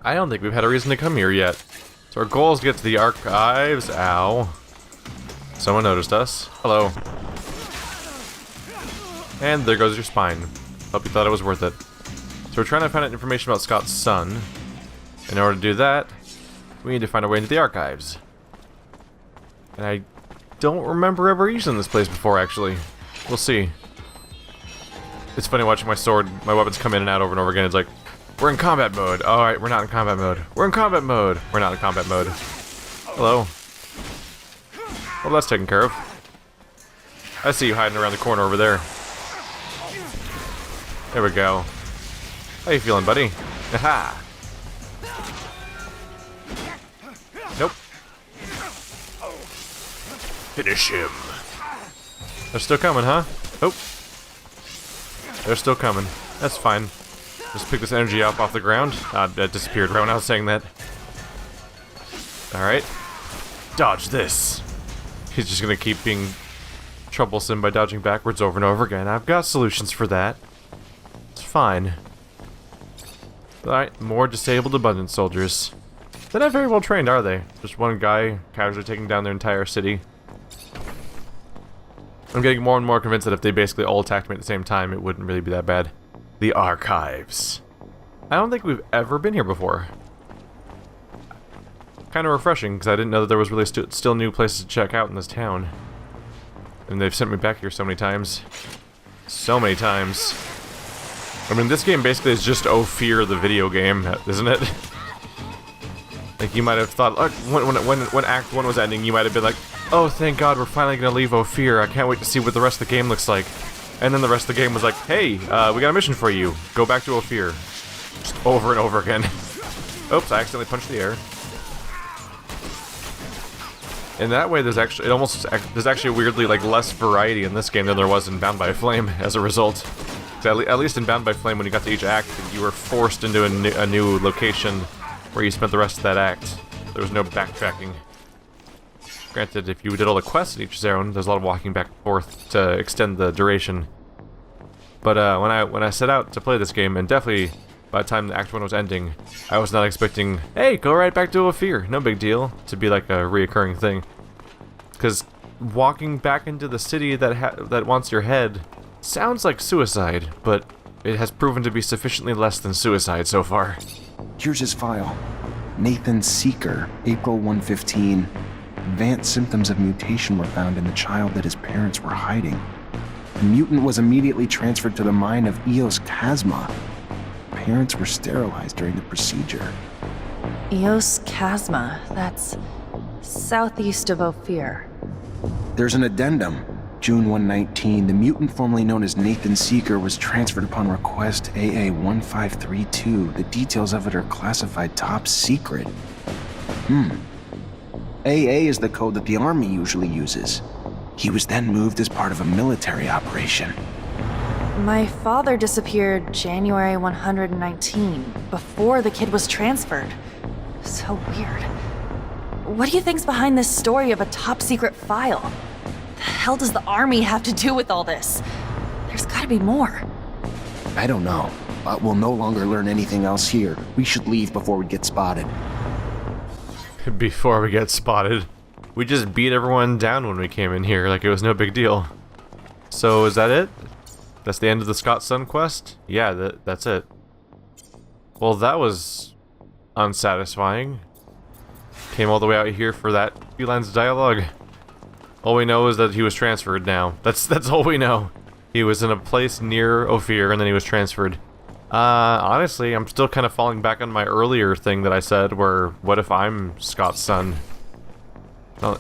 I don't think we've had a reason to come here yet. So our goal is to get to the archives. Ow. Someone noticed us. Hello. And there goes your spine. Hope you thought it was worth it. So we're trying to find out information about Scott's son. In order to do that, we need to find our way into the archives. And I don't remember ever using this place before, actually. We'll see. It's funny watching my weapons come in and out over and over again. It's like, we're in combat mode. Alright, we're not in combat mode. We're in combat mode. We're not in combat mode. Hello. Well, that's taken care of. I see you hiding around the corner over there. There we go. How you feeling, buddy? Aha! Nope. Finish him. They're still coming, huh? Oh. They're still coming. That's fine. Just pick this energy up off the ground. That disappeared right when I was saying that. Alright. Dodge this. He's just gonna keep being troublesome by dodging backwards over and over again. I've got solutions for that. It's fine. Alright, more disabled abundance soldiers. They're not very well trained, are they? Just one guy casually taking down their entire city. I'm getting more and more convinced that if they basically all attacked me at the same time, it wouldn't really be that bad. The archives. I don't think we've ever been here before. Kind of refreshing, because I didn't know that there was really still new places to check out in this town. And they've sent me back here so many times. So many times. I mean, this game basically is just Ophir, the video game, isn't it? Like, you might have thought, like, when Act 1 was ending, you might have been like, oh, thank God, we're finally gonna leave Ophir. I can't wait to see what the rest of the game looks like. And then the rest of the game was like, hey, we got a mission for you. Go back to Ophir. Just over and over again. Oops, I accidentally punched the air. In that way, there's actually weirdly, like, less variety in this game than there was in Bound by Flame as a result. At least in Bound by Flame, when you got to each act, you were forced into a new location where you spent the rest of that act. There was no backtracking. Granted, if you did all the quests in each zone, there's a lot of walking back and forth to extend the duration. But when I set out to play this game, and definitely by the time the Act 1 was ending, I was not expecting, hey, go right back to Ophir, no big deal, to be like a reoccurring thing. Because walking back into the city that wants your head sounds like suicide, but it has proven to be sufficiently less than suicide so far. Here's his file. Nathan Seeker, April 115. Advanced symptoms of mutation were found in the child that his parents were hiding. The mutant was immediately transferred to the mine of Eos Chasma. Parents were sterilized during the procedure. Eos Chasma, that's southeast of Ophir. There's an addendum. June 119, the mutant formerly known as Nathan Seeker was transferred upon request AA-1532. The details of it are classified top secret. AA is the code that the Army usually uses. He was then moved as part of a military operation. My father disappeared January 119, before the kid was transferred. So weird. What do you think's behind this story of a top-secret file? The hell does the Army have to do with all this? There's gotta be more. I don't know, but we'll no longer learn anything else here. We should leave before we get spotted. Before we get spotted. We just beat everyone down when we came in here, like it was no big deal. So, is that it? That's the end of the Scott's son quest? Yeah, that's it. Well, that was unsatisfying. Came all the way out here for that few lines of dialogue. All we know is that he was transferred now. That's all we know. He was in a place near Ophir, and then he was transferred. Honestly, I'm still kind of falling back on my earlier thing that I said, where, what if I'm Scott's son? Well,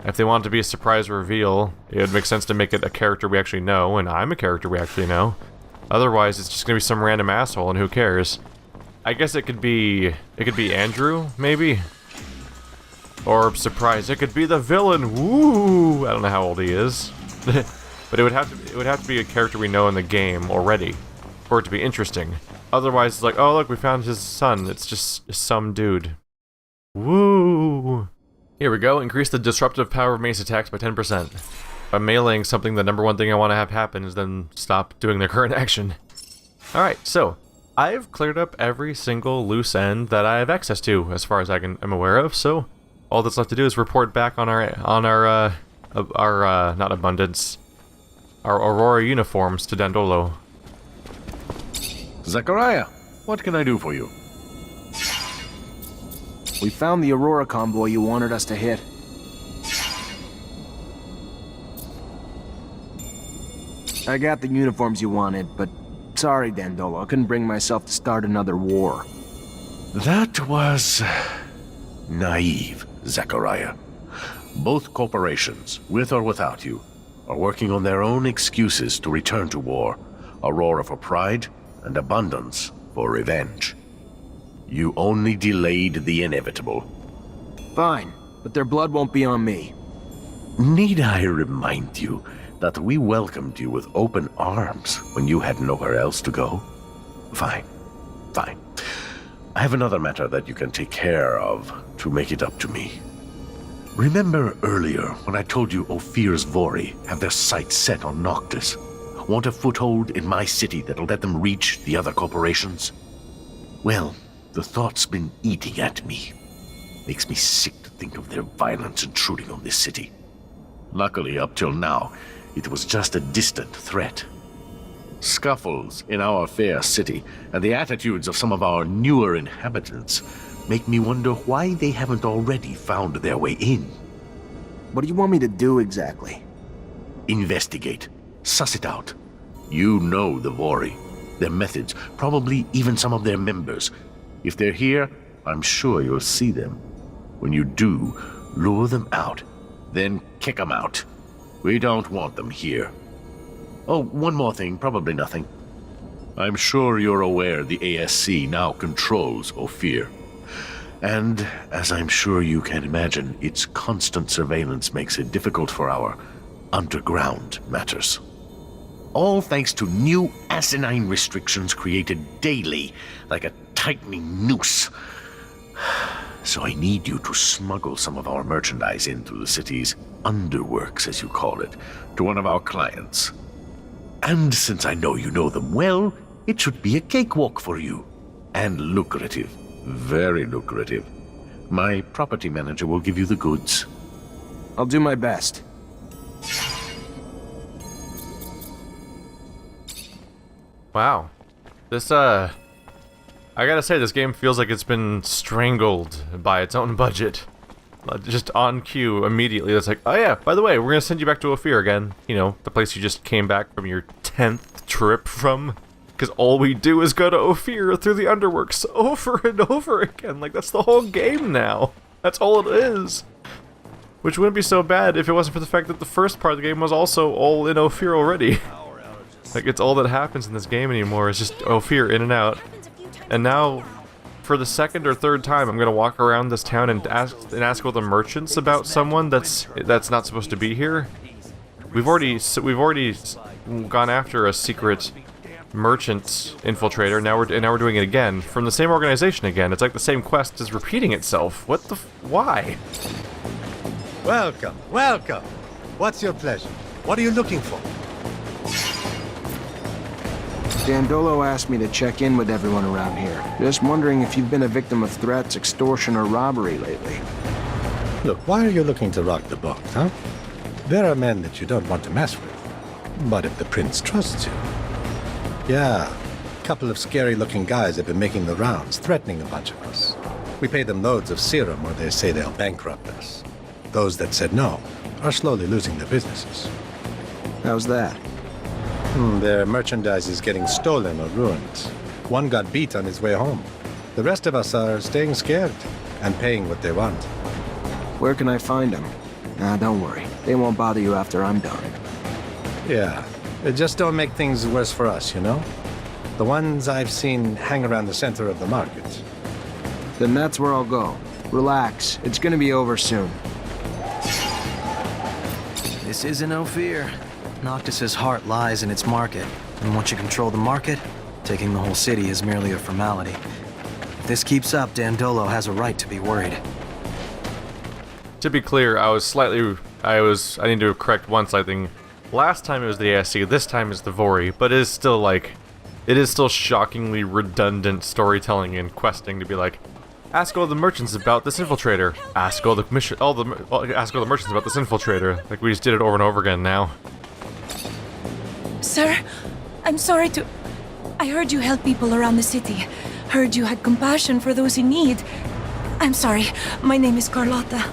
if they want it to be a surprise reveal, it would make sense to make it a character we actually know, and I'm a character we actually know. Otherwise, it's just gonna be some random asshole, and who cares? I guess it could be Andrew, maybe? Or, surprise, it could be the villain, woo! I don't know how old he is. But it would have to be a character we know in the game already, for it to be interesting. Otherwise, it's like, oh look, we found his son. It's just some dude. Woo! Here we go. Increase the disruptive power of mace attacks by 10%. By meleeing something, the number one thing I want to have happen is then stop doing their current action. Alright, so, I've cleared up every single loose end that I have access to, as far as I'm aware of. So all that's left to do is report back on our not abundance, our Aurora uniforms to Dandolo. Zachariah, what can I do for you? We found the Aurora convoy you wanted us to hit. I got the uniforms you wanted, but sorry, Dandolo, I couldn't bring myself to start another war. That was naive, Zachariah. Both corporations, with or without you, are working on their own excuses to return to war. Aurora for pride, and Abundance for revenge. You only delayed the inevitable. Fine, but their blood won't be on me. Need I remind you that we welcomed you with open arms when you had nowhere else to go? Fine. Fine. I have another matter that you can take care of to make it up to me. Remember earlier when I told you Ophir's Vori have their sights set on Noctis? Want a foothold in my city that'll let them reach the other corporations? Well, the thought's been eating at me. Makes me sick to think of their violence intruding on this city. Luckily, up till now, it was just a distant threat. Scuffles in our fair city and the attitudes of some of our newer inhabitants make me wonder why they haven't already found their way in. What do you want me to do exactly? Investigate. Suss it out. You know the Vori, their methods, probably even some of their members. If they're here, I'm sure you'll see them. When you do, lure them out, then kick them out. We don't want them here. Oh, one more thing, probably nothing. I'm sure you're aware the ASC now controls Ophir. And, as I'm sure you can imagine, its constant surveillance makes it difficult for our underground matters. All thanks to new asinine restrictions created daily, like a tightening noose. So I need you to smuggle some of our merchandise in through the city's underworks, as you call it, to one of our clients. And since I know you know them well, it should be a cakewalk for you. And lucrative. Very lucrative. My property manager will give you the goods. I'll do my best. Wow. This, I gotta say, this game feels like it's been strangled by its own budget. Just on cue, immediately, it's like, oh yeah, by the way, we're gonna send you back to Ophir again. You know, the place you just came back from your 10th trip from. Because all we do is go to Ophir through the underworks over and over again. Like, that's the whole game now. That's all it is. Which wouldn't be so bad if it wasn't for the fact that the first part of the game was also all in Ophir already. Like, it's all that happens in this game anymore is just Ophir in and out. And now, for the second or third time, I'm gonna walk around this town and ask all the merchants about someone that's not supposed to be here. We've already gone after a secret merchant infiltrator. Now we're doing it again from the same organization again. It's like the same quest is repeating itself. What the? Why? Welcome, welcome. What's your pleasure? What are you looking for? Dandolo asked me to check in with everyone around here. Just wondering if you've been a victim of threats, extortion, or robbery lately. Look, why are you looking to rock the boat, huh? There are men that you don't want to mess with. But if the prince trusts you... Yeah, a couple of scary-looking guys have been making the rounds, threatening a bunch of us. We pay them loads of serum or they say they'll bankrupt us. Those that said no are slowly losing their businesses. How's that? Their merchandise is getting stolen or ruined. One got beat on his way home. The rest of us are staying scared and paying what they want. Where can I find them? Nah, don't worry. They won't bother you after I'm done. Yeah, just don't make things worse for us, you know? The ones I've seen hang around the center of the market. Then that's where I'll go. Relax. It's gonna be over soon. This isn't Ophir. Noctis's heart lies in its market, and once you control the market, taking the whole city is merely a formality. If this keeps up, Dandolo has a right to be worried. To be clear, I need to correct one slight thing. Last time it was the ASC, this time it's the Vori, but it is still like it is still shockingly redundant storytelling and questing to be like, ask all the merchants about this infiltrator. Ask all the merchants about this infiltrator. Like we just did it over and over again now. Sir, I'm sorry to... I heard you help people around the city. Heard you had compassion for those in need. I'm sorry. My name is Carlotta.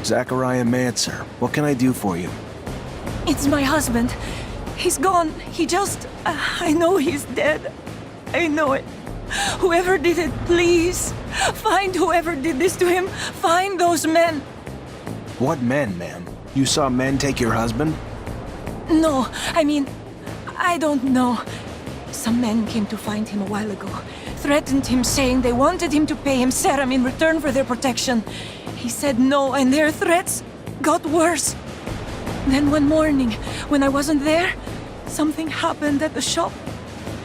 Zachariah Mancer, what can I do for you? It's my husband. He's gone. He just... I know he's dead. I know it. Whoever did it, please. Find whoever did this to him. Find those men. What men, ma'am? You saw men take your husband? No, I mean, I don't know. Some men came to find him a while ago. Threatened him, saying they wanted him to pay him serum in return for their protection. He said no, and their threats got worse. Then one morning, when I wasn't there, something happened at the shop.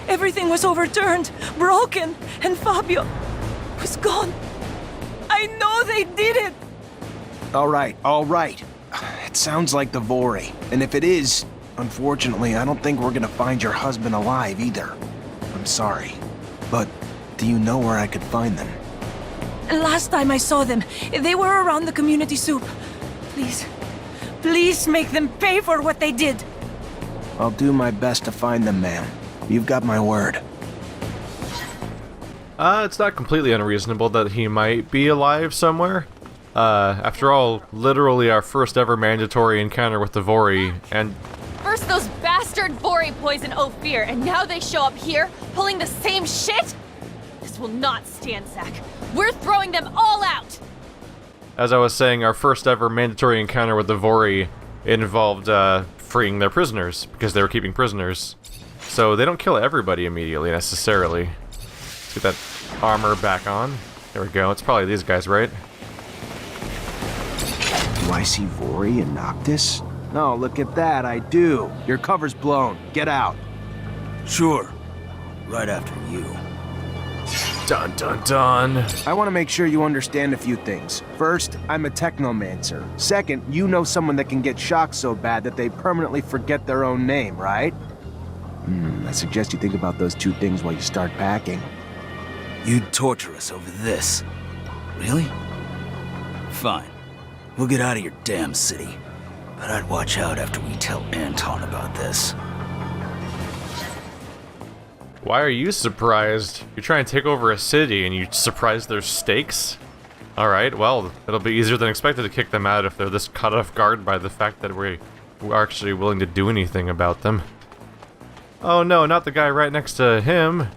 Everything was overturned, broken, and Fabio was gone. I know they did it! All right. It sounds like the Vori. And if it is, unfortunately, I don't think we're gonna find your husband alive either. I'm sorry. But do you know where I could find them? Last time I saw them, they were around the community soup. Please make them pay for what they did. I'll do my best to find them, ma'am. You've got my word. It's not completely unreasonable that he might be alive somewhere. After all, literally our first ever mandatory encounter with the Vori, and... First those bastard Vori poison Ophir, and now they show up here, pulling the same shit? This will not stand, Zach. We're throwing them all out! As I was saying, our first ever mandatory encounter with the Vori involved, freeing their prisoners, because they were keeping prisoners. So they don't kill everybody immediately, necessarily. Let's get that armor back on. There we go, it's probably these guys, right? Do I see Vori and Noctis? No, look at that, I do. Your cover's blown. Get out. Sure. Right after you. Dun dun dun. I want to make sure you understand a few things. First, I'm a Technomancer. Second, you know someone that can get shocked so bad that they permanently forget their own name, right? I suggest you think about those two things while you start packing. You'd torture us over this. Really? Fine. We'll get out of your damn city. But I'd watch out after we tell Anton about this. Why are you surprised? You're trying to take over a city and you surprised their stakes? Alright, well, it'll be easier than expected to kick them out if they're this caught off guard by the fact that we're actually willing to do anything about them. Oh no, not the guy right next to him.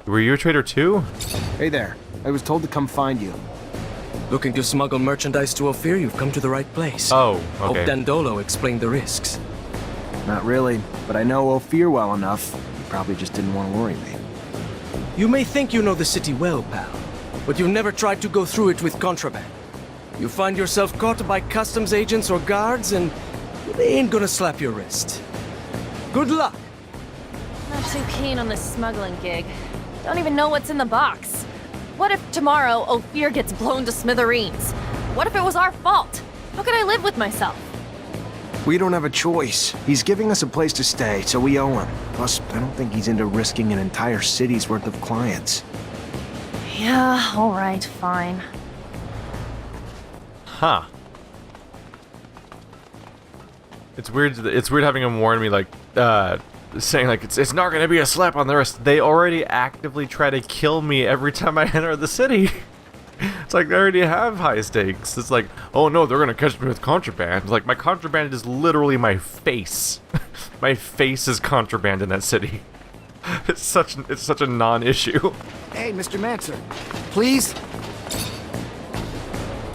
Were you a traitor too? Hey there. I was told to come find you. Looking to smuggle merchandise to Ophir, you've come to the right place. Oh, Hope okay. Dandolo explained the risks. Not really, but I know Ophir well enough. You probably just didn't want to worry me. You may think you know the city well, pal, but you've never tried to go through it with contraband. You find yourself caught by customs agents or guards, and they ain't gonna slap your wrist. Good luck! Not too keen on this smuggling gig. Don't even know what's in the box. What if tomorrow Ophir gets blown to smithereens? What if it was our fault? How could I live with myself? We don't have a choice. He's giving us a place to stay, so we owe him. Plus, I don't think he's into risking an entire city's worth of clients. Yeah, alright, fine. Huh. It's weird having him warn me, like, saying, like, it's not gonna be a slap on the wrist. They already actively try to kill me every time I enter the city. It's like, they already have high stakes. It's like, oh no, they're gonna catch me with contraband. Like, my contraband is literally my face. My face is contraband in that city. It's such a non-issue. Hey, Mr. Mancer, please?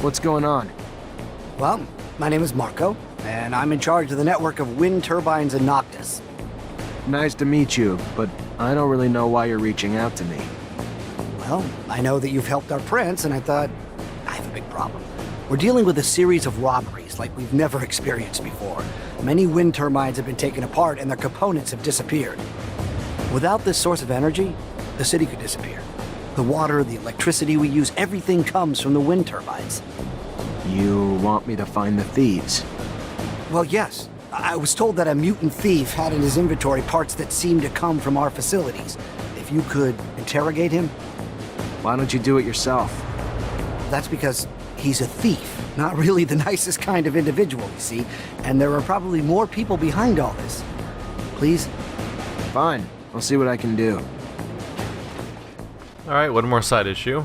What's going on? Well, my name is Marco, and I'm in charge of the network of wind turbines in Noctis. Nice to meet you, but I don't really know why you're reaching out to me. Well, I know that you've helped our prince, and I thought, I have a big problem. We're dealing with a series of robberies like we've never experienced before. Many wind turbines have been taken apart, and their components have disappeared. Without this source of energy, the city could disappear. The water, the electricity we use, everything comes from the wind turbines. You want me to find the thieves? Well, yes. I was told that a mutant thief had in his inventory parts that seemed to come from our facilities. If you could interrogate him? Why don't you do it yourself? That's because he's a thief. Not really the nicest kind of individual, you see. And there are probably more people behind all this. Please? Fine. I'll see what I can do. Alright, one more side issue.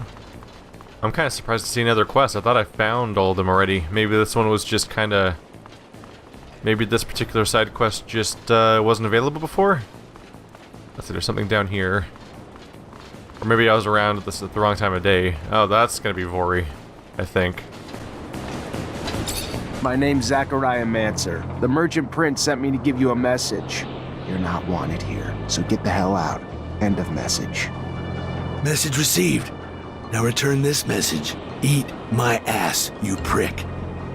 I'm kind of surprised to see another quest. I thought I found all of them already. Maybe this one was just kind of... Maybe this particular side quest just wasn't available before? Let's see, there's something down here. Or maybe I was around at the wrong time of day. Oh, that's gonna be Vori, I think. My name's Zachariah Mancer. The Merchant Prince sent me to give you a message. You're not wanted here, so get the hell out. End of message. Message received. Now return this message. Eat my ass, you prick.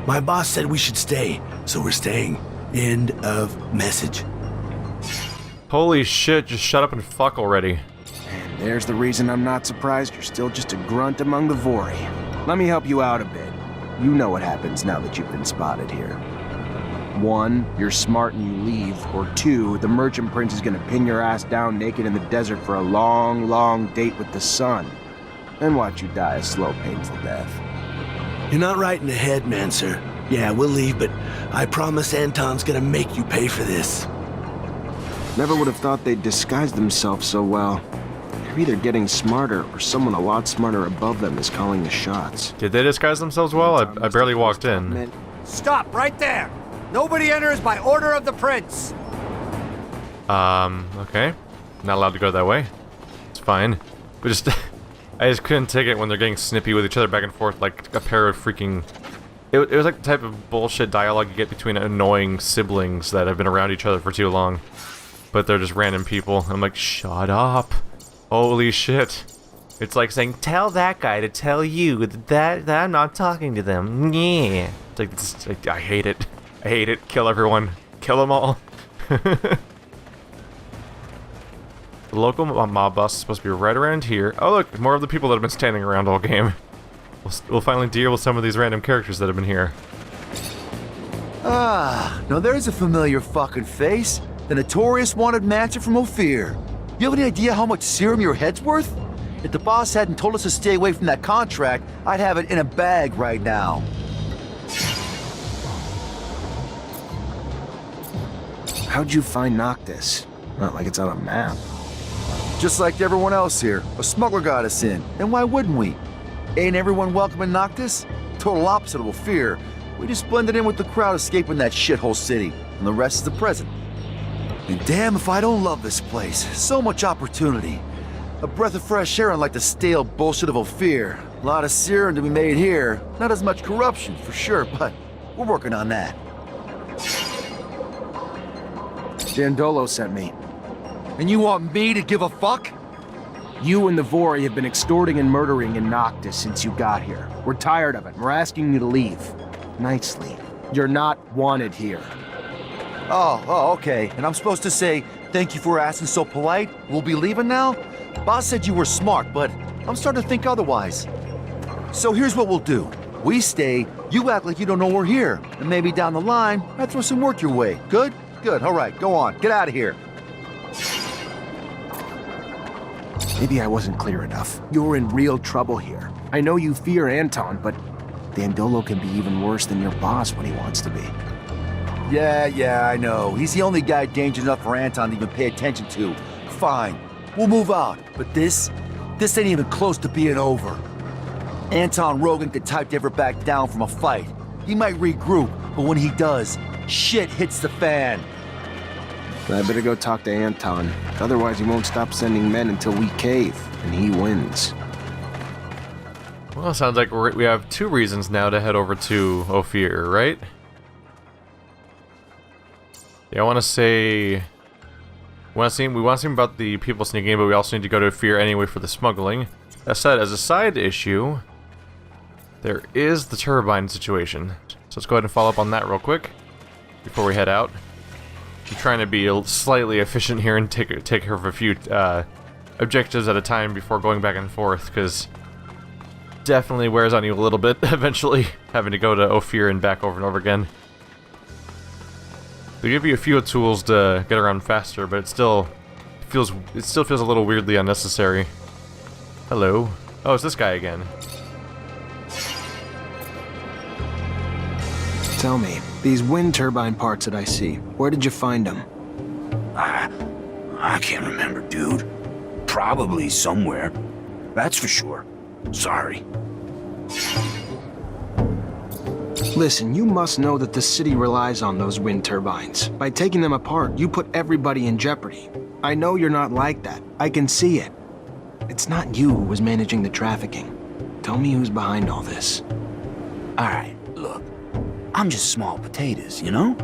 My boss said we should stay, so we're staying. End of message. Holy shit, just shut up and fuck already. And there's the reason I'm not surprised you're still just a grunt among the Vori. Let me help you out a bit. You know what happens now that you've been spotted here. 1, you're smart and you leave, or 2, the Merchant Prince is gonna pin your ass down naked in the desert for a long, long date with the sun. Then watch you die a slow, painful death. You're not right in the head, Mancer. Yeah, we'll leave, but I promise Anton's gonna make you pay for this. Never would have thought they'd disguise themselves so well. They're either getting smarter, or someone a lot smarter above them is calling the shots. Did they disguise themselves well? I barely walked in. Stop right there! Nobody enters by order of the prince! Okay. Not allowed to go that way. It's fine. But just... I just couldn't take it when they're getting snippy with each other back and forth like a pair of freaking... It was like the type of bullshit dialogue you get between annoying siblings that have been around each other for too long. But they're just random people. I'm like, shut up. Holy shit. It's like saying, tell that guy to tell you that I'm not talking to them. Yeah. It's like, I hate it. I hate it. Kill everyone. Kill them all. The local mob boss is supposed to be right around here. Oh look, more of the people that have been standing around all game. We'll finally deal with some of these random characters that have been here. Ah, now there's a familiar fucking face. The notorious wanted Mancer from Ophir. You have any idea how much serum your head's worth? If the boss hadn't told us to stay away from that contract, I'd have it in a bag right now. How'd you find Noctis? Not like it's on a map. Just like everyone else here, a smuggler got us in, and why wouldn't we? Ain't everyone welcome in Noctis? Total opposite of Ophir. We just blended in with the crowd escaping that shithole city, and the rest is the present. And damn if I don't love this place. So much opportunity. A breath of fresh air unlike the stale bullshit of Ophir. A lot of serum to be made here. Not as much corruption, for sure, but we're working on that. Dandolo sent me. And you want me to give a fuck? You and the Vori have been extorting and murdering in Noctis since you got here. We're tired of it. We're asking you to leave. Nicely. You're not wanted here. Oh, okay. And I'm supposed to say, thank you for asking so polite? We'll be leaving now? Boss said you were smart, but I'm starting to think otherwise. So here's what we'll do. We stay, you act like you don't know we're here, and maybe down the line, I throw some work your way. Good? Good, all right, go on. Get out of here. Maybe I wasn't clear enough. You're in real trouble here. I know you fear Anton, but Dandolo can be even worse than your boss when he wants to be. Yeah, I know. He's the only guy dangerous enough for Anton to even pay attention to. Fine, we'll move out. But this ain't even close to being over. Anton Rogan could type to ever back down from a fight. He might regroup, but when he does, shit hits the fan. I better go talk to Anton. Otherwise he won't stop sending men until we cave, and he wins. Well, sounds like we have 2 reasons now to head over to Ophir, right? Yeah, I want to say... We want to see about the people sneaking in, but we also need to go to Ophir anyway for the smuggling. That said, as a side issue, there is the turbine situation. So let's go ahead and follow up on that real quick before we head out. I'm trying to be slightly efficient here and take care of a few objectives at a time before going back and forth, because definitely wears on you a little bit eventually, having to go to Ophir and back over and over again. They give you a few tools to get around faster, but it still feels a little weirdly unnecessary. Hello. Oh, it's this guy again. Tell me, these wind turbine parts that I see, where did you find them? I can't remember, dude. Probably somewhere. That's for sure. Sorry. Listen, you must know that the city relies on those wind turbines. By taking them apart, you put everybody in jeopardy. I know you're not like that. I can see it. It's not you who was managing the trafficking. Tell me who's behind all this. Alright, look. I'm just small potatoes, you know?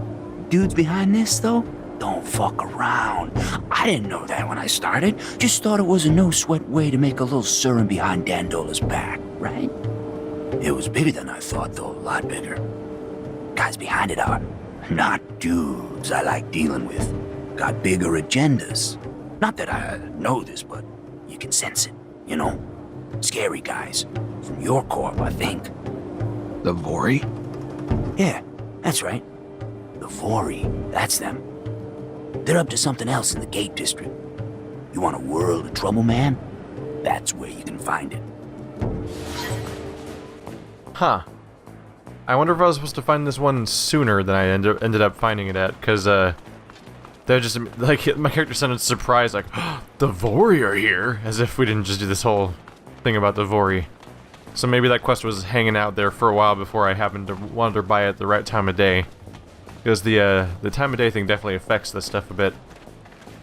Dudes behind this, though, don't fuck around. I didn't know that when I started. Just thought it was a no-sweat way to make a little serum behind Dandola's back, right? It was bigger than I thought, though, a lot bigger. Guys behind it are not dudes I like dealing with. Got bigger agendas. Not that I know this, but you can sense it, you know? Scary guys. From your corp, I think. The Vori? Yeah, that's right. The Vori, that's them. They're up to something else in the Gate District. You want a world of trouble, man? That's where you can find it. Huh. I wonder if I was supposed to find this one sooner than I ended up finding it at, because, they're just, like, my character sounded surprised, like, oh, the Vori are here, as if we didn't just do this whole thing about the Vori. So maybe that quest was hanging out there for a while before I happened to wander by it at the right time of day. Because the time of day thing definitely affects this stuff a bit.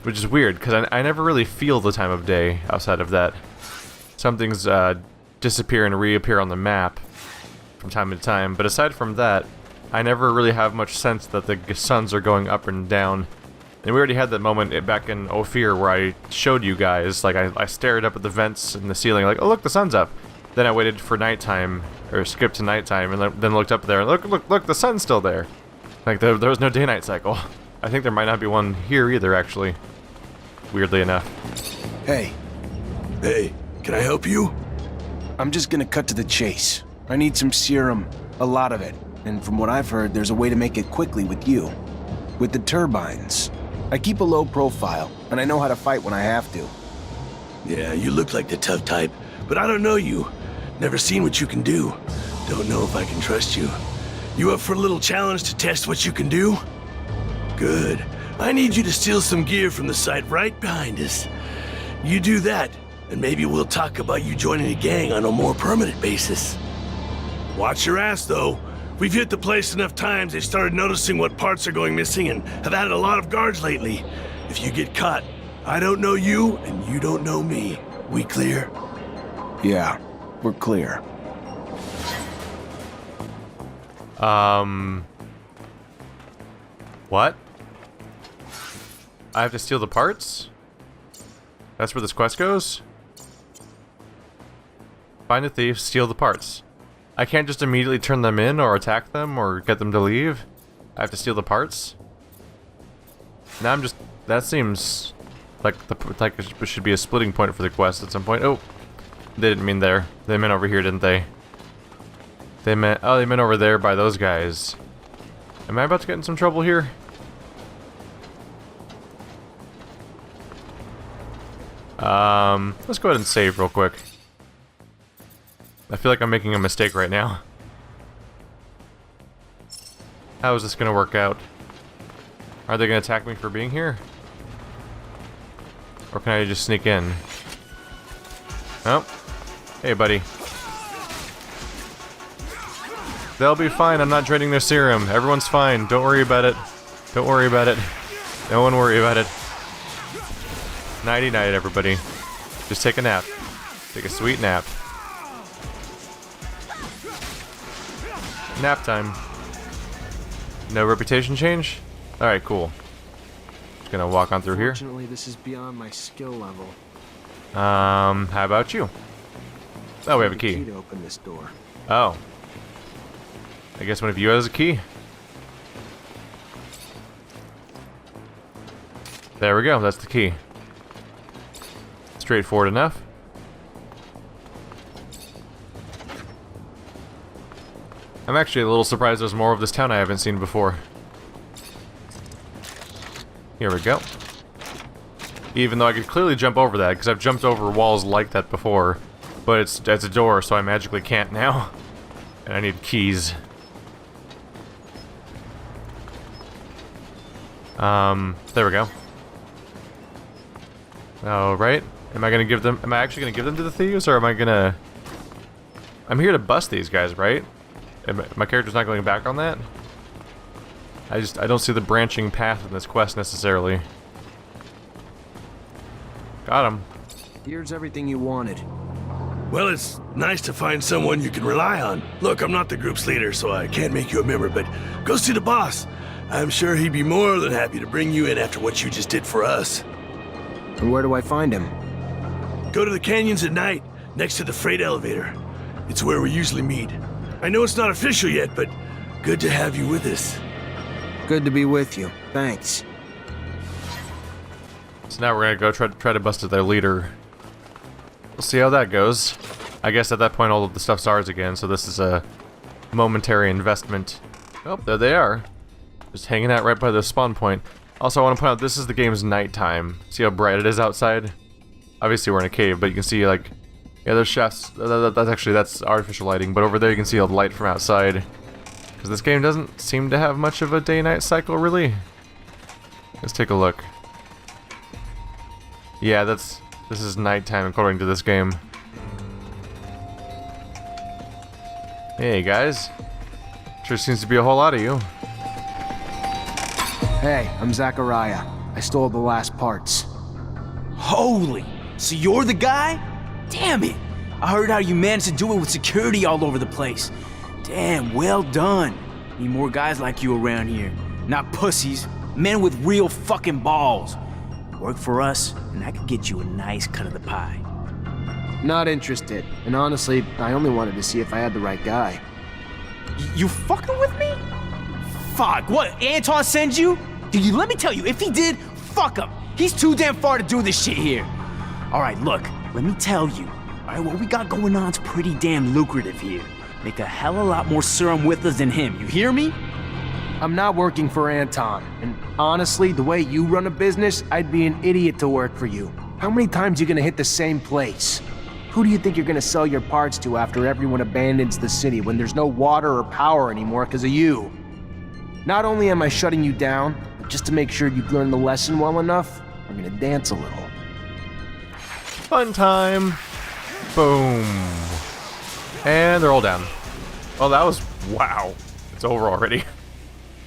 Which is weird, because I never really feel the time of day outside of that. Some things disappear and reappear on the map from time to time, but aside from that, I never really have much sense that the suns are going up and down. And we already had that moment back in Ophir where I showed you guys, like I stared up at the vents in the ceiling like, oh look, the sun's up. Then I waited for nighttime, or skipped to nighttime, and then looked up there and look, the sun's still there. Like there was no day-night cycle. I think there might not be one here either, actually. Weirdly enough. Hey. Hey, can I help you? I'm just gonna cut to the chase. I need some serum, a lot of it. And from what I've heard, there's a way to make it quickly with you. With the turbines. I keep a low profile, and I know how to fight when I have to. Yeah, you look like the tough type, but I don't know you. Never seen what you can do. Don't know if I can trust you. You up for a little challenge to test what you can do? Good. I need you to steal some gear from the site right behind us. You do that, and maybe we'll talk about you joining a gang on a more permanent basis. Watch your ass, though. We've hit the place enough times they started noticing what parts are going missing and have added a lot of guards lately. If you get caught, I don't know you, and you don't know me. We clear? Yeah, we're clear. What? I have to steal the parts? That's where this quest goes? Find a thief, steal the parts. I can't just immediately turn them in or attack them or get them to leave? I have to steal the parts? Now I'm just... that seems like it should be a splitting point for the quest at some point. Oh, they didn't mean there. They meant over here, didn't they? They meant... oh, they meant over there by those guys. Am I about to get in some trouble here? Let's go ahead and save real quick. I feel like I'm making a mistake right now. How is this gonna work out? Are they gonna attack me for being here? Or can I just sneak in? Oh. Hey, buddy. They'll be fine. I'm not draining their serum. Everyone's fine. Don't worry about it. Don't worry about it. No one worry about it. Nighty night, everybody. Just take a nap. Take a sweet nap. Nap time. No reputation change? Alright, cool. Just gonna walk on through here. Unfortunately, this is beyond my skill level. How about you? Oh, we have a key. To open this door. Oh. I guess one of you has a key? There we go, that's the key. Straightforward enough. I'm actually a little surprised there's more of this town I haven't seen before. Here we go. Even though I could clearly jump over that, because I've jumped over walls like that before. But it's a door, so I magically can't now. And I need keys. There we go. Oh, right? Am I actually gonna give them to the thieves, or am I gonna... I'm here to bust these guys, right? My character's not going back on that? I don't see the branching path in this quest necessarily. Got him. Here's everything you wanted. Well, it's nice to find someone you can rely on. Look, I'm not the group's leader, so I can't make you a member, but go see the boss. I'm sure he'd be more than happy to bring you in after what you just did for us. And where do I find him? Go to the canyons at night, next to the freight elevator. It's where we usually meet. I know it's not official yet, but good to have you with us. Good to be with you. Thanks. So now we're gonna go try to bust at their leader. We'll see how that goes. I guess at that point all of the stuff's ours again, so this is a momentary investment. Oh, there they are. Just hanging out right by the spawn point. Also, I want to point out this is the game's nighttime. See how bright it is outside? Obviously we're in a cave, but you can see like... Yeah, there's shafts. That's artificial lighting, but over there you can see all the light from outside. Because this game doesn't seem to have much of a day-night cycle, really. Let's take a look. Yeah, this is nighttime according to this game. Hey guys. Sure seems to be a whole lot of you. Hey, I'm Zachariah. I stole the last parts. Holy! So you're the guy? Damn it! I heard how you managed to do it with security all over the place. Damn, well done. Need more guys like you around here. Not pussies, men with real fucking balls. Work for us, and I could get you a nice cut of the pie. Not interested. And honestly, I only wanted to see if I had the right guy. You fucking with me? Fuck, what, Anton sends you? Dude, let me tell you, if he did, fuck him. He's too damn far to do this shit here. Alright, look, let me tell you. Alright, what we got going on's pretty damn lucrative here. Make a hell of a lot more serum with us than him, you hear me? I'm not working for Anton, and honestly, the way you run a business, I'd be an idiot to work for you. How many times are you gonna hit the same place? Who do you think you're gonna sell your parts to after everyone abandons the city when there's no water or power anymore because of you? Not only am I shutting you down, but just to make sure you've learned the lesson well enough, we're gonna dance a little. Fun time. Boom. And they're all down. Oh, that was... Wow. It's over already.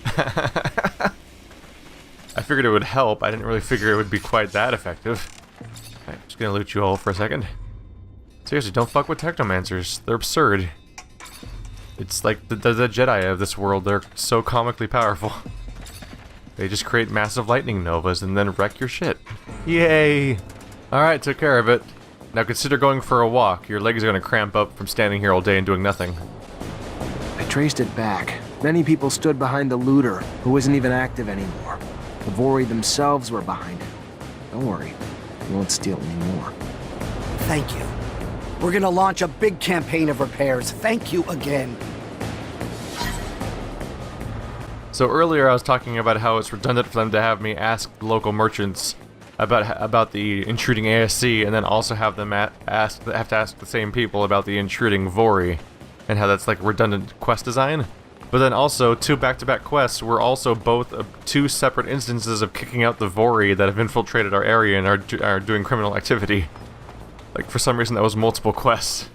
I figured it would help. I didn't really figure it would be quite that effective. Alright, just gonna loot you all for a second. Seriously, don't fuck with Technomancers. They're absurd. It's like the Jedi of this world. They're so comically powerful. They just create massive lightning novas and then wreck your shit. Yay! Alright, took care of it. Now consider going for a walk. Your legs are gonna cramp up from standing here all day and doing nothing. I traced it back. Many people stood behind the looter, who isn't even active anymore. The Vori themselves were behind it. Don't worry, you won't steal anymore. Thank you. We're gonna launch a big campaign of repairs. Thank you again. So earlier I was talking about how it's redundant for them to have me ask local merchants about the intruding ASC, and then also have them have to ask the same people about the intruding Vori, and how that's like redundant quest design. But then also, two back-to-back quests were also both two separate instances of kicking out the Vori that have infiltrated our area and are doing criminal activity. Like, for some reason that was multiple quests.